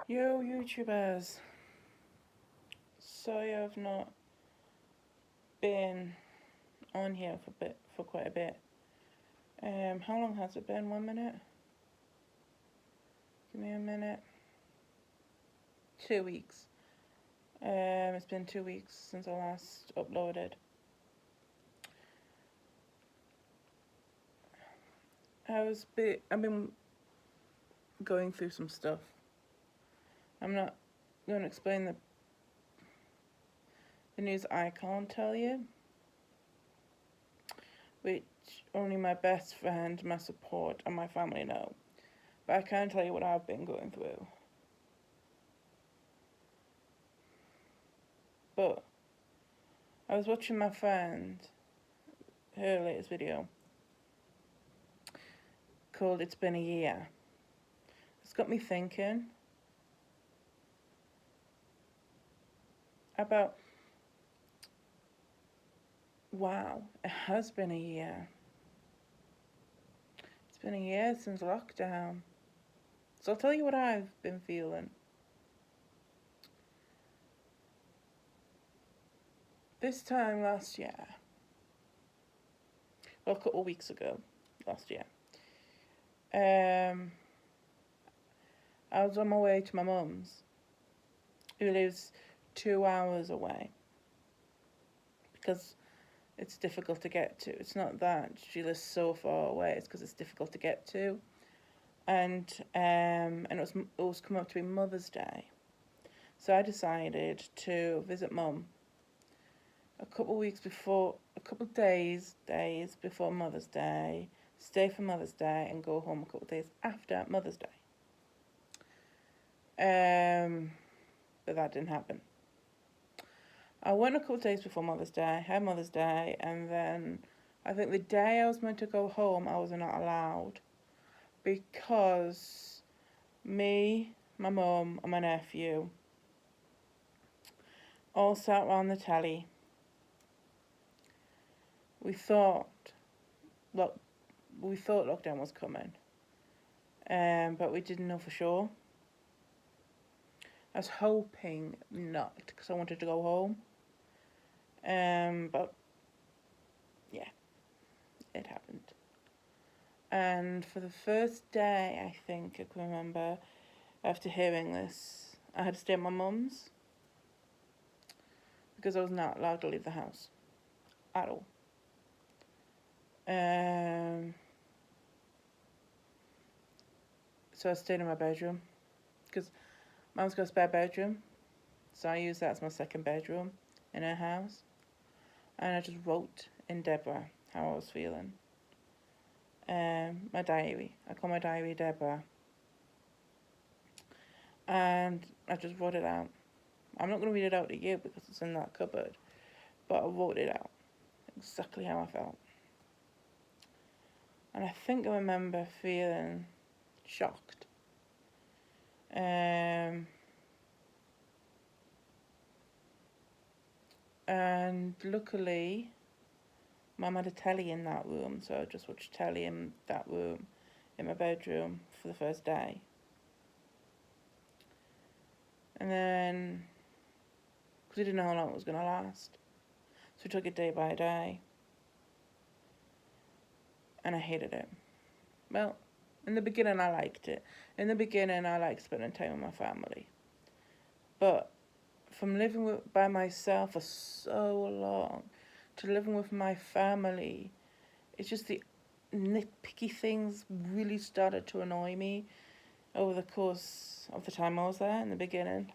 Yo, YouTubers. Sorry I've not been on here for quite a bit. How long has it been? 1 minute? Give me a minute. 2 weeks. It's been 2 weeks since I last uploaded. I've been going through some stuff. I'm not going to explain the news I can't tell you, which only my best friend, my support, and my family know. But I can tell you what I've been going through. But I was watching my friend, her latest video, called It's Been a Year. It's got me thinking about, wow, it has been a year. It's been a year since lockdown. So I'll tell you what I've been feeling. This time last year, well, a couple of weeks ago, last year, I was on my way to my mum's, who lives 2 hours away, because it's difficult to get to. It's not that she lives so far away, it's because it's difficult to get to. And it was coming up to be Mother's Day. So I decided to visit Mum a couple of days before Mother's Day, stay for Mother's Day, and go home a couple of days after Mother's Day. But that didn't happen. I went a couple of days before Mother's Day, had Mother's Day, and then I think the day I was meant to go home, I was not allowed, because me, my mum, and my nephew all sat around the telly. We thought lockdown was coming, but we didn't know for sure. I was hoping not, because I wanted to go home. But yeah, it happened. And for the first day, I think I can remember, after hearing this, I had to stay at my mum's, because I was not allowed to leave the house at all. So I stayed in my bedroom, because Mum's got a spare bedroom, so I used that as my second bedroom in her house. And I just wrote in Deborah how I was feeling. My diary. I call my diary Deborah. And I just wrote it out. I'm not going to read it out to you because it's in that cupboard, but I wrote it out, exactly how I felt. And I think I remember feeling shocked. And luckily, Mum had a telly in that room, so I just watched telly in that room, in my bedroom, for the first day. And then, because we didn't know how long it was going to last, so we took it day by day. And I hated it. Well, in the beginning I liked it. In the beginning I liked spending time with my family. But from living by myself for so long to living with my family, it's just the nitpicky things really started to annoy me over the course of the time I was there in the beginning.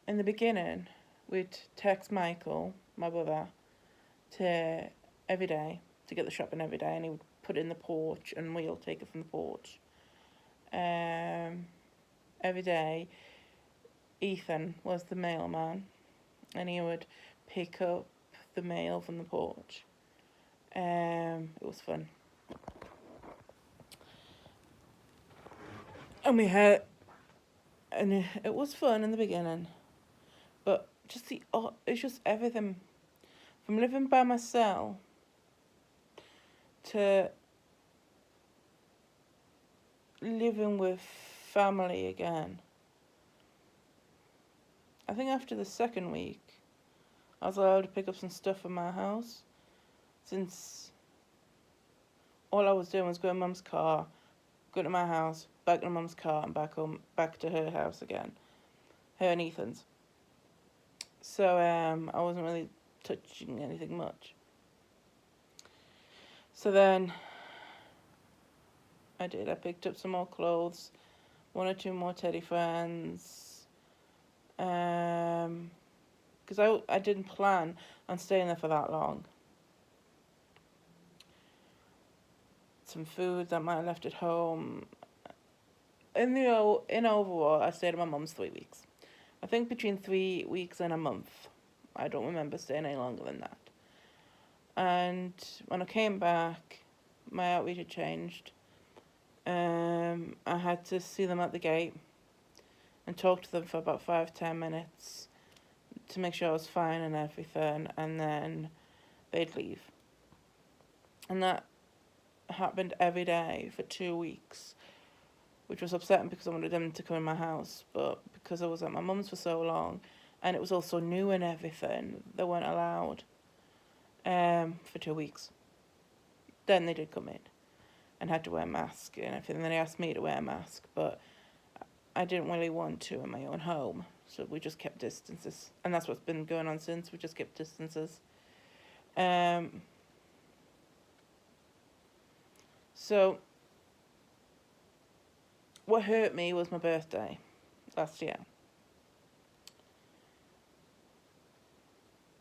In the beginning, we'd text Michael, my brother, every day to get the shopping every day, and he would put it in the porch and we'll take it from the porch. Every day, Ethan was the mailman, and he would pick up the mail from the porch. It was fun. And it was fun in the beginning, but it's just everything from living by myself to living with family again. I think after the second week, I was allowed to pick up some stuff from my house, since all I was doing was going to Mum's car, go to my house, back to Mum's car, and back home, back to her house again, her and Ethan's. So I wasn't really touching anything much. So then I picked up some more clothes, one or two more Teddy friends, because I didn't plan on staying there for that long. Some food that I might have left at home. In overall, I stayed at my mum's 3 weeks. I think between 3 weeks and a month. I don't remember staying any longer than that. And when I came back, my outreach had changed. I had to see them at the gate and talk to them for about 5-10 minutes to make sure I was fine and everything, and then they'd leave. And that happened every day for 2 weeks, which was upsetting because I wanted them to come in my house, but because I was at my mum's for so long, and it was also new and everything, they weren't allowed for 2 weeks. Then they did come in and had to wear a mask and everything. And then they asked me to wear a mask, but I didn't really want to in my own home, so we just kept distances, and that's what's been going on since. We just kept distances. So what hurt me was my birthday last year.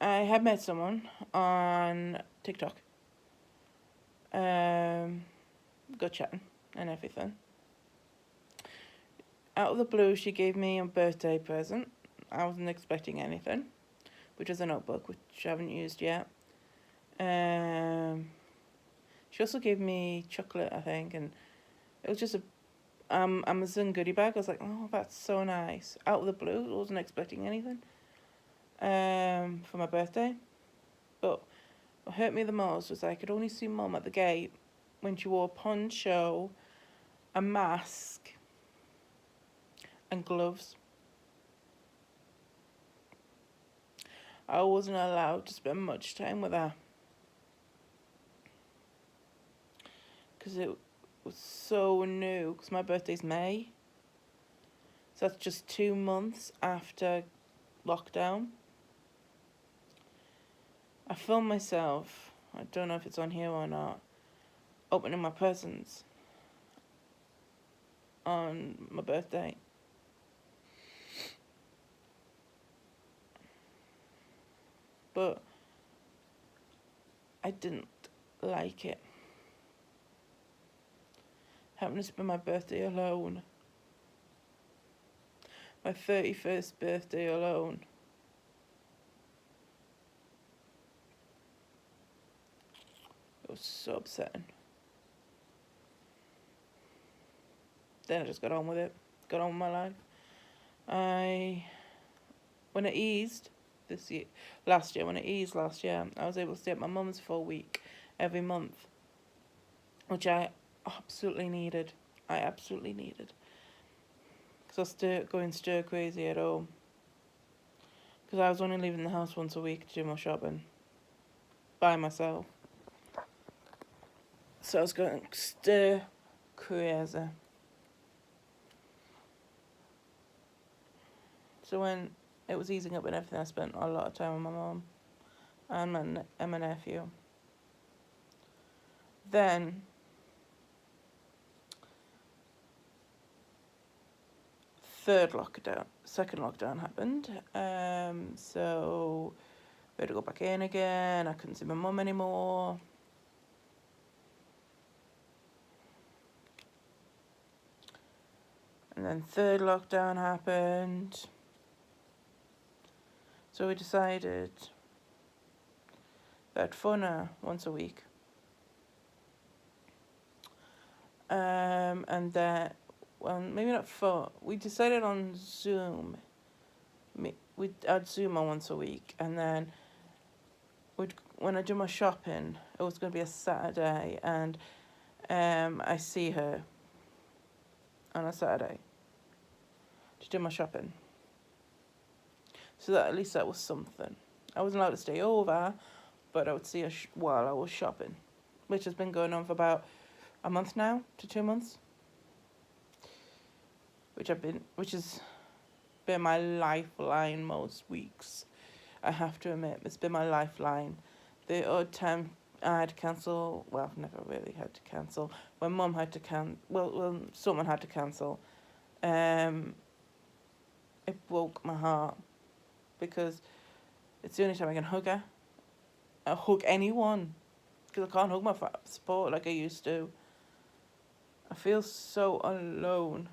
I had met someone on TikTok. Got chatting and everything. Out of the blue, she gave me a birthday present. I wasn't expecting anything, which was a notebook, which I haven't used yet. She also gave me chocolate, I think, and it was just a Amazon goodie bag. I was like, oh, that's so nice. Out of the blue, I wasn't expecting anything for my birthday. But what hurt me the most was I could only see Mum at the gate when she wore a poncho, a mask, and gloves. I wasn't allowed to spend much time with her because it was so new, because my birthday's May. So that's just 2 months after lockdown. I filmed myself, I don't know if it's on here or not, opening my presents on my birthday. But I didn't like it. Having to spend my birthday alone. My 31st birthday alone. It was so upsetting. Then I just got on with it. Got on with my life. When it eased last year, I was able to stay at my mum's for a week every month, which I absolutely needed. Because I was going stir crazy at home. Because I was only leaving the house once a week to do my shopping by myself. So I was going stir crazy. So when it was easing up and everything, I spent a lot of time with my mum and my nephew. Then second lockdown happened. So we had to go back in again. I couldn't see my mum anymore. And then third lockdown happened. So we decided that Funna once a week. And that, well, maybe not phone. We decided on Zoom. I'd Zoom on once a week, and then when I do my shopping, it was going to be a Saturday, and I see her on a Saturday to do my shopping. So that at least that was something. I wasn't allowed to stay over, but I would see her while I was shopping, which has been going on for about a month now to 2 months, which has been my lifeline most weeks. I have to admit, it's been my lifeline. The odd time I had to cancel, well, I've never really had to cancel. When Mum had to well, someone had to cancel. It broke my heart because it's the only time I can hug her. I hug anyone because I can't hug my support like I used to. I feel so alone.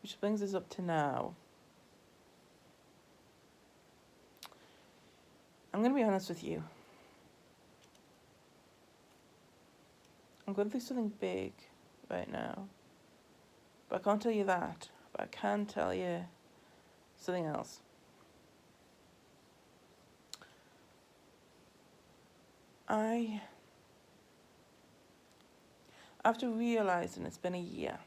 Which brings us up to now. I'm going to be honest with you. I'm going through something big right now. But I can't tell you that. But I can tell you something else. After realising it's been a year,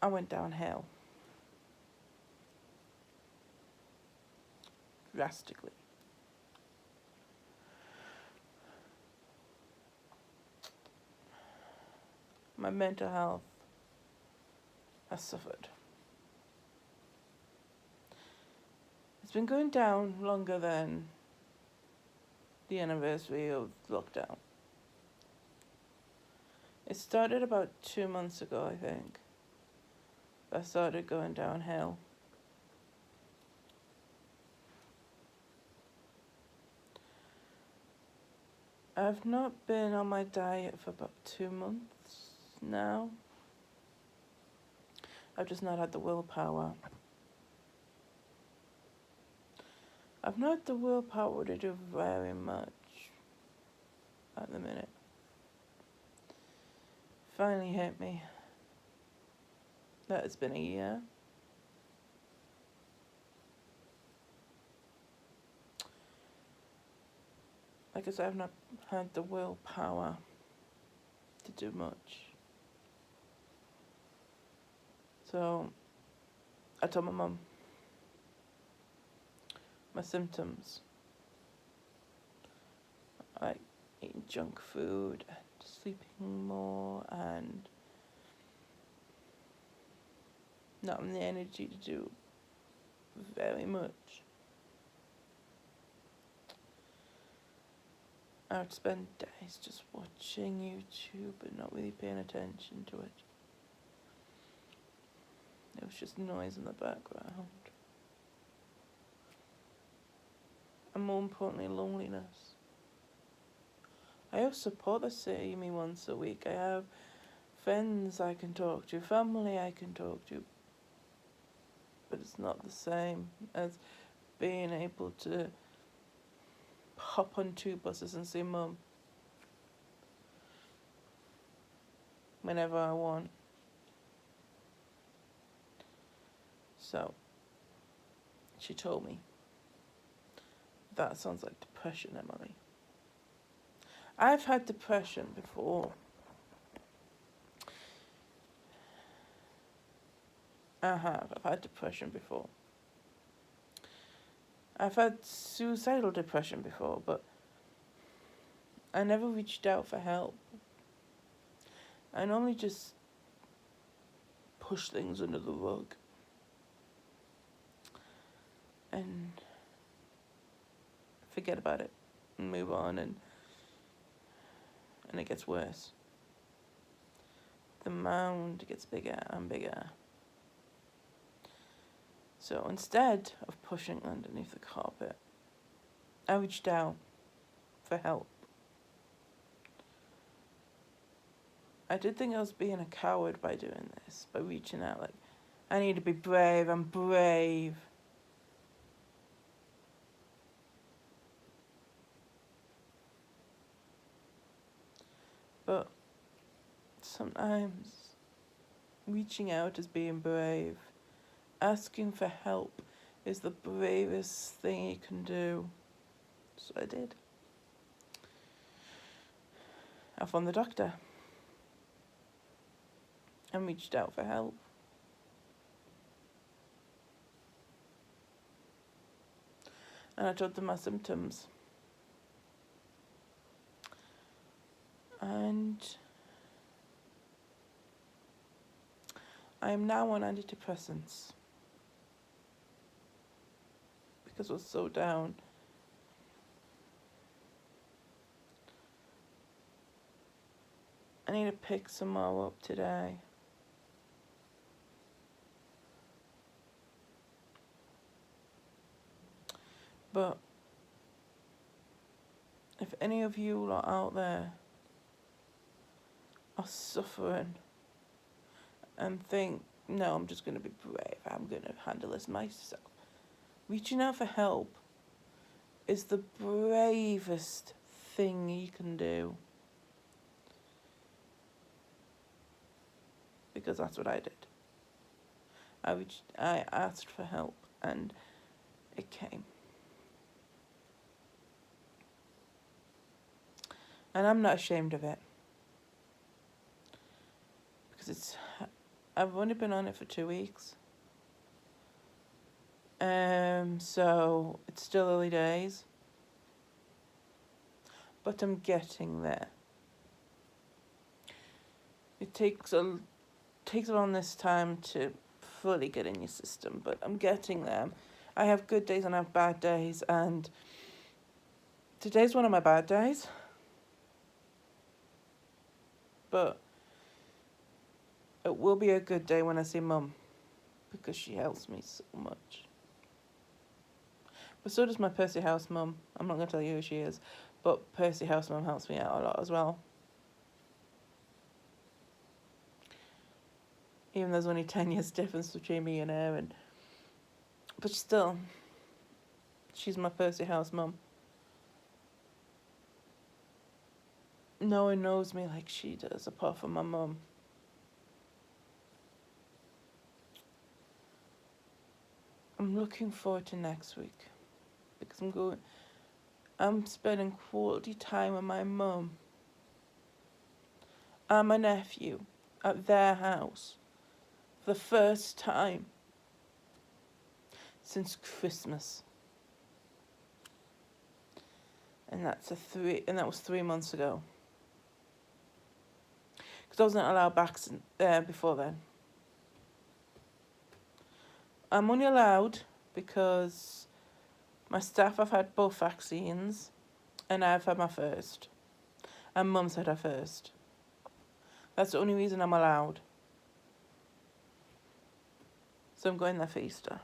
I went downhill. Drastically. My mental health has suffered. It's been going down longer than the anniversary of lockdown. It started about 2 months ago, I think. I started going downhill. I've not been on my diet for about 2 months now. I've just not had the willpower. I've not had the willpower to do very much at the minute. Finally hit me that it's been a year. Like I said, I've not had the willpower to do much. So I told my mum my symptoms, like eating junk food and sleeping more and not having the energy to do very much. I would spend days just watching YouTube and not really paying attention to it. It was just noise in the background. And more importantly, loneliness. I have support that see me once a week. I have friends I can talk to, family I can talk to. But it's not the same as being able to hop on 2 buses and see Mum whenever I want. So, she told me, that sounds like depression, Emily. I've had depression before. I've had depression before. I've had suicidal depression before, but I never reached out for help. I normally just push things under the rug and forget about it and move on, and it gets worse. The mound gets bigger and bigger. So instead of pushing underneath the carpet, I reached out for help. I did think I was being a coward by doing this, by reaching out. Like, I need to be brave, I'm brave. But sometimes reaching out is being brave. Asking for help is the bravest thing you can do. So I did. I phoned the doctor and reached out for help. And I told them my symptoms. And I am now on antidepressants because I was so down. I need to pick some more up today. But if any of you lot out there are suffering and think, no, I'm just going to be brave, I'm going to handle this myself, reaching out for help is the bravest thing you can do. Because that's what I did. I asked for help and it came. And I'm not ashamed of it. Because I've only been on it for 2 weeks. So it's still early days. But I'm getting there. It takes around this time to fully get in your system, but I'm getting there. I have good days and I have bad days, and today's one of my bad days. But it will be a good day when I see Mum, because she helps me so much. But so does my Percy House mum. I'm not going to tell you who she is, but Percy House mum helps me out a lot as well. Even though there's only 10 years difference between me and her, but still, she's my Percy House mum. No one knows me like she does, apart from my mum. I'm looking forward to next week, because I'm spending quality time with my mum and my nephew at their house for the first time since Christmas. And that was 3 months ago. Because I wasn't allowed back before then. I'm only allowed because my staff have had both vaccines and I've had my first. And Mum's had her first. That's the only reason I'm allowed. So I'm going there for Easter.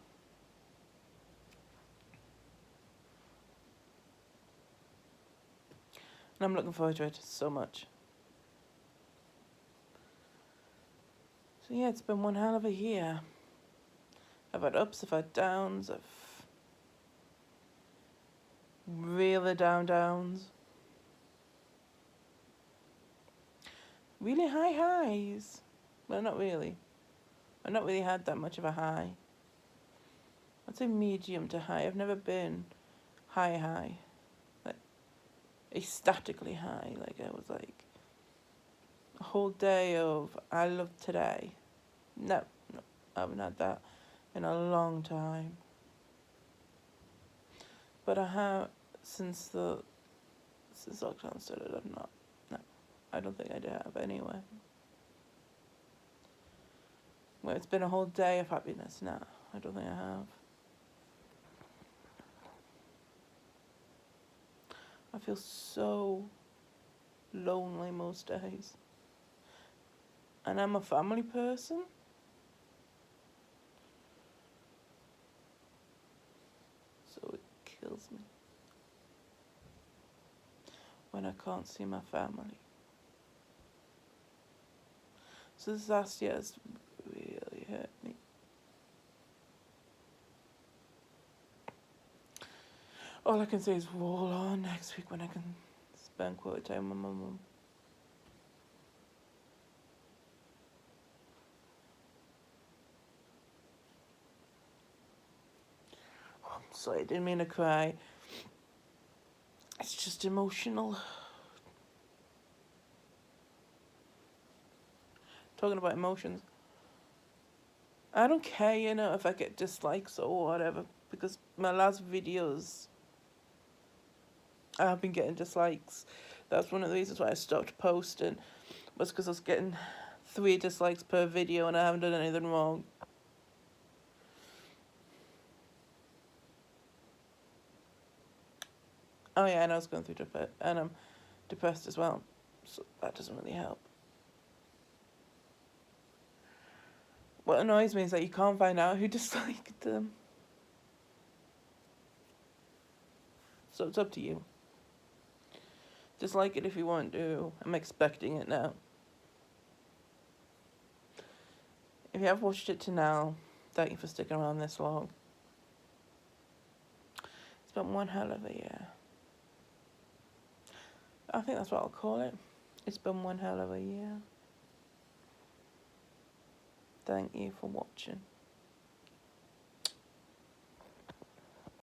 And I'm looking forward to it so much. So yeah, it's been one hell of a year. I've had ups, I've had downs, I've really downs. Really high highs. Well, not really. I've not really had that much of a high. I'd say medium to high. I've never been high. Like, ecstatically high. Like, I was like, a whole day of, I love today. No, I haven't had that in a long time. But I have, since lockdown started, I've not. No, I don't think I do have anyway. Well, it's been a whole day of happiness. No, I don't think I have. I feel so lonely most days. And I'm a family person. So it kills me when I can't see my family. So this last year has really hurt me. All I can say is roll on next week when I can spend quality time with my mum. Oh, I'm sorry, I didn't mean to cry. It's just emotional. Talking about emotions. I don't care, you know, if I get dislikes or whatever, because my last videos, I have been getting dislikes. That's one of the reasons why I stopped posting, was because I was getting 3 dislikes per video and I haven't done anything wrong. Oh yeah, and I was going through and I'm depressed as well, so that doesn't really help. What annoys me is that you can't find out who disliked them. So it's up to you. Dislike it if you want to. I'm expecting it now. If you have watched it to now, thank you for sticking around this long. It's been one hell of a year. I think that's what I'll call it. It's been one hell of a year. Thank you for watching.